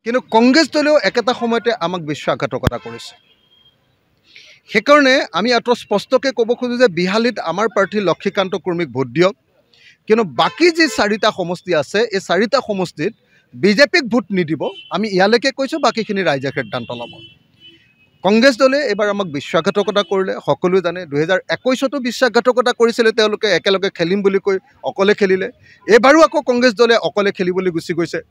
কিন্তু কংগ্ৰেছ দলেও একেটা সময়তে আমাক বিশ্বাসঘাতকতা কৰিছে। সেইকাৰণে আমি এত স্পষ্টকৈ ক'ব খোজোঁ যে বিহালীত আমাৰ প্ৰাৰ্থী লক্ষীকান্ত কুৰ্মীক ভোট দিয়ক, কিন্তু বাকী যি 4টা সমষ্টি আছে এই 4টা সমষ্টিত বিজেপিক ভোট নিদিব। আমি ইয়ালৈকে কৈছোঁ, বাকীখিনি ৰাইজে সিদ্ধান্ত ল'ব। কংগ্ৰেছ দলে এইবাৰ আমাক বিশ্বাসঘাতকতা কৰিলে, সকলোৱে জানে। 2021তো বিশ্বাসঘাতকতা কৰিছিলে, তেওঁলোকে একেলগে খেলিম বুলি কৈ অকলে খেলিলে। এইবাৰো আকৌ কংগ্ৰেছ দলে অকলে খেলিবলৈ গুচি গৈছে।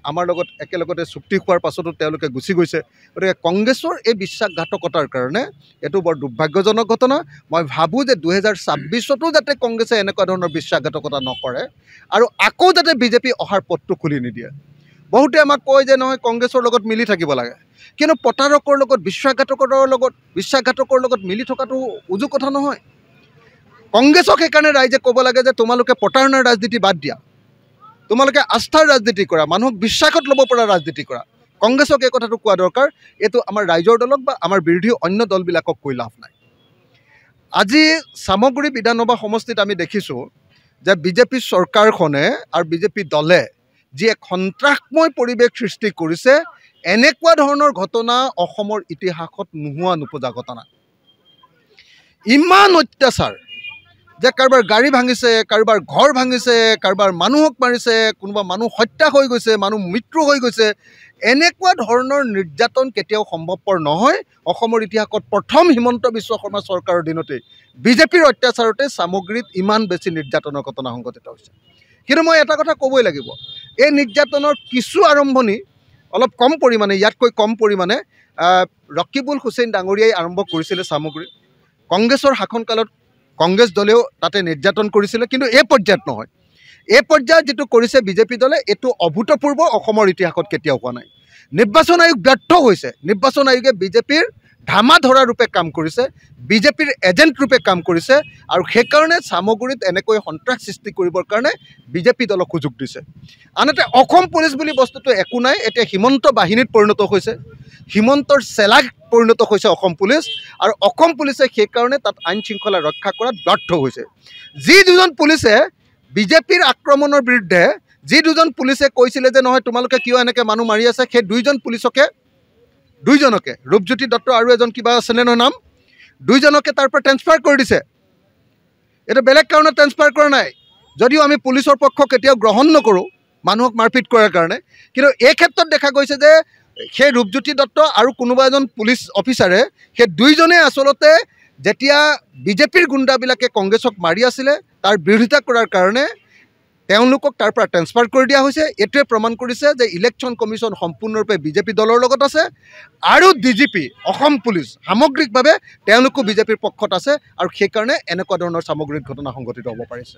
আমাৰ লগত একেলগতে চুক্তি হোৱাৰ পাছতো তেওঁলোকে গুচি গৈছে। গতিকে কংগ্ৰেছৰ এই বিশ্বাসঘাতকতাৰ কাৰণে এইটো বৰ দুৰ্ভাগ্যজনক ঘটনা। মই ভাবোঁ যে 2026তো যাতে কংগ্ৰেছে এনেকুৱা ধৰণৰ বিশ্বাসঘাতকতা নকৰে আৰু আকৌ যাতে বিজেপি অহাৰ পথটো খুলি নিদিয়ে। বহুতে আমাক কয় যে নহয় কংগ্ৰেছৰ লগত মিলি থাকিব লাগে, কিন্তু প্ৰতাৰকৰ লগত বিশ্বাসঘাতকৰ লগত মিলি থকাটো উজু কথা নহয়। কংগ্ৰেছক সেইকাৰণে ৰাইজে ক'ব লাগে যে তোমালোকে প্ৰতাৰণাৰ ৰাজনীতি বাদ দিয়া, তোমালোকে আস্থাৰ ৰাজনীতি কৰা, মানুহক বিশ্বাসত ল'ব পৰা ৰাজনীতি কৰা। কংগ্ৰেছক এই কথাটো কোৱা দৰকাৰ। এইটো আমাৰ ৰাইজৰ দলক বা আমাৰ বিৰোধী অন্য দলবিলাকক কৈ লাভ নাই। আজি চামগুৰি বিধানসভা সমষ্টিত আমি দেখিছোঁ যে বিজেপি চৰকাৰখনে আৰু বিজেপি দলে যি এক সন্ত্ৰাসময় পৰিৱেশ সৃষ্টি কৰিছে, এনেকুৱা ধৰণৰ ঘটনা অসমৰ ইতিহাসত নোহোৱা নোপোজা ঘটনা। ইমান অত্যাচাৰ যে কাৰোবাৰ গাড়ী ভাঙিছে, কাৰোবাৰ ঘৰ ভাঙিছে, কাৰোবাৰ মানুহক মাৰিছে, কোনোবা মানুহ হত্যা হৈ গৈছে, মানুহ মৃত্যু হৈ গৈছে। এনেকুৱা ধৰণৰ নিৰ্যাতন কেতিয়াও সম্ভৱপৰ নহয়। অসমৰ ইতিহাসত প্ৰথম হিমন্ত বিশ্ব শৰ্মা চৰকাৰৰ দিনতেই বিজেপিৰ অত্যাচাৰতে সামগ্ৰীত ইমান বেছি নিৰ্যাতনৰ ঘটনা সংঘটিত হৈছে। কিন্তু মই এটা কথা ক'বই লাগিব, এই নিৰ্যাতনৰ কিছু আৰম্ভণি অলপ কম পৰিমাণে, ইয়াতকৈ কম পৰিমাণে ৰকিবুল হুছেইন ডাঙৰীয়াই আৰম্ভ কৰিছিলে সামগ্ৰী। কংগ্ৰেছৰ শাসনকালত কংগ্ৰেছ দলেও তাতে নিৰ্যাতন কৰিছিলে, কিন্তু এই পৰ্যায়ত নহয়। এই পৰ্যায়ত যিটো কৰিছে বিজেপি দলে, এইটো অভূতপূৰ্ব, অসমৰ ইতিহাসত কেতিয়াও হোৱা নাই। নিৰ্বাচন আয়োগ ব্যৰ্থ হৈছে। নিৰ্বাচন আয়োগে বিজেপিৰ ধামা ধৰা ৰূপে কাম কৰিছে, বিজেপিৰ এজেণ্ট ৰূপে কাম কৰিছে, আৰু সেইকাৰণে চামগুৰিত এনেকৈ সন্ত্ৰাস সৃষ্টি কৰিবৰ কাৰণে বিজেপি দলক সুযোগ দিছে। আনহাতে অসম পুলিচ বুলি বস্তুটো একো নাই, এতিয়া হিমন্ত বাহিনীত পৰিণত হৈছে, হিমন্তৰ চেলাক পৰিণত হৈছে অসম পুলিচ, আৰু অসম পুলিচে সেইকাৰণে তাত আইন শৃংখলা ৰক্ষা কৰাত ব্যৰ্থ হৈছে। যি দুজন পুলিচে বিজেপিৰ আক্ৰমণৰ বিৰুদ্ধে, যি দুজন পুলিচে কৈছিলে যে নহয় তোমালোকে কিয় এনেকৈ মানুহ মাৰি আছে, সেই দুইজনকে ৰূপজ্যোতি দত্ত আৰু এজন কিবা আছিলে নহয় নাম, দুইজনকে তাৰ পৰা ট্ৰেন্সফাৰ কৰি দিছে। এইটো বেলেগ কাৰণত ট্ৰেন্সফাৰ কৰা নাই, যদিও আমি পুলিচৰ পক্ষ কেতিয়াও গ্ৰহণ নকৰোঁ মানুহক মাৰপিট কৰাৰ কাৰণে। কিন্তু এই ক্ষেত্ৰত দেখা গৈছে যে সেই ৰূপজ্যোতি দত্ত আৰু কোনোবা এজন পুলিচ অফিচাৰে, সেই দুইজনে আচলতে যেতিয়া বিজেপিৰ গুণ্ডাবিলাকে কংগ্ৰেছক মাৰি আছিলে তাৰ বিৰোধিতা কৰাৰ কাৰণে তেওঁলোকক তাৰ পৰা ট্ৰেন্সফাৰ কৰি দিয়া হৈছে। এইটোৱে প্ৰমাণ কৰিছে যে ইলেকশ্যন কমিশ্যন সম্পূৰ্ণৰূপে বিজেপি দলৰ লগত আছে, আৰু DGP অসম পুলিচ সামগ্ৰিকভাৱে তেওঁলোকো বিজেপিৰ পক্ষত আছে, আৰু সেইকাৰণে এনেকুৱা ধৰণৰ সামগ্ৰিক ঘটনা সংঘটিত হ'ব পাৰিছে।